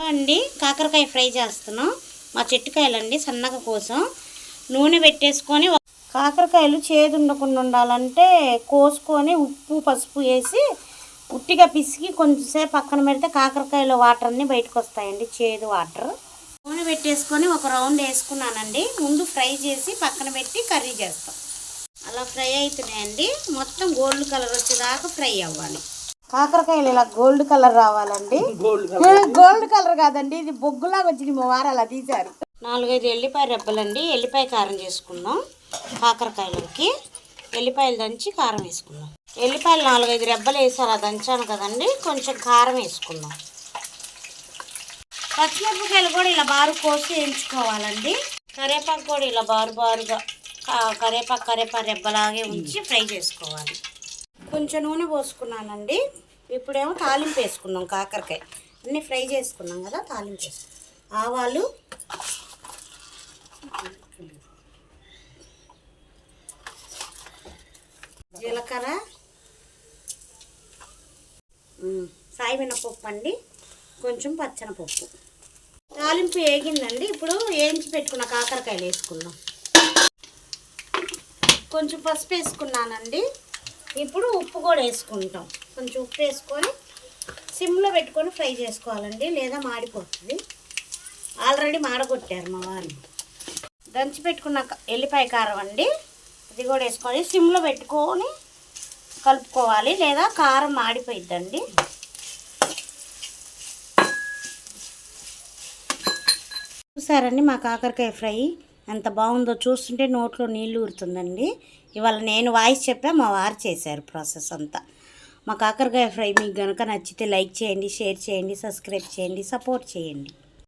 అండి కాకరకాయ ఫ్రై చేస్తున్నాం. మా చెట్టుకాయలండి సన్నగా కోసం నూనె పెట్టేసుకొని కాకరకాయలు చేదు ఉండకుండా ఉండాలంటే కోసుకొని ఉప్పు పసుపు వేసి ఉట్టిగా పిసికి కొంచెంసేపు పక్కన పెడితే కాకరకాయలో వాటర్ అన్నీ బయటకు వస్తాయండి, చేదు వాటర్. నూనె పెట్టేసుకొని ఒక రౌండ్ వేసుకున్నానండి. ముందు ఫ్రై చేసి పక్కన పెట్టి కర్రీ చేస్తాం. అలా ఫ్రై అవుతున్నాయండి. మొత్తం గోల్డ్ కలర్ వచ్చేదాకా ఫ్రై అవ్వాలి. కాకరకాయలు ఇలా గోల్డ్ కలర్ రావాలండి. గోల్డ్ కలర్ కాదండి, ఇది బొగ్గులాగా వచ్చింది. మా వారు అలా తీశారు. 4-5 ఎల్లిపాయ రెబ్బలండి. ఎల్లిపాయ కారం చేసుకుందాం. కాకరకాయలకి ఎల్లిపాయలు దంచి కారం వేసుకుందాం. ఎల్లిపాయలు 4-5 రెబ్బలు వేసి అలా దంచాను కదండి. కొంచెం కారం వేసుకుందాం. పచ్చిమిరపకాయలు కూడా ఇలా బారు కోసి వేయించుకోవాలండి. కరివేపాకు కూడా ఇలా బారుగా కరివేపాకు రెబ్బలాగే ఉంచి ఫ్రై చేసుకోవాలి. కొంచెం నూనె పోసుకున్నానండి. ఇప్పుడేమో తాలింపు వేసుకున్నాం. కాకరకాయ అన్నీ ఫ్రై చేసుకున్నాం కదా, తాలింపు వేసుకున్నాం. ఆవాలు, జీలకర్ర, సాయిమినపప్పు అండి, కొంచెం పచ్చనపప్పు. తాలింపు వేగిందండి. ఇప్పుడు వేయించి పెట్టుకున్న కాకరకాయలు వేసుకుందాం. కొంచెం పసుపు వేసుకున్నానండి. ఇప్పుడు ఉప్పు కూడా వేసుకుంటాం. కొంచెం ఉప్పు వేసుకొని సిమ్లో పెట్టుకొని ఫ్రై చేసుకోవాలండి, లేదా మాడిపోతుంది. ఆల్రెడీ మాడగొట్టారు మా వారు. దంచి పెట్టుకున్న ఎల్లిపాయ కారం అండి, ఇది కూడా వేసుకొని సిమ్లో పెట్టుకొని కలుపుకోవాలి, లేదా కారం మాడిపోయిద్దండి. చూసారండి మా కాకరకాయ ఫ్రై ఎంత బాగుందో. చూస్తుంటే నోట్లో నీళ్ళు ఊరుతుందండి. ఇవాళ నేను వాయిస్ చెప్పా, మా వారు చేశారు ప్రాసెస్ అంతా. మా కాకరకాయ ఫ్రై మీకు కనుక నచ్చితే లైక్ చేయండి, షేర్ చేయండి, సబ్స్క్రైబ్ చేయండి, సపోర్ట్ చేయండి.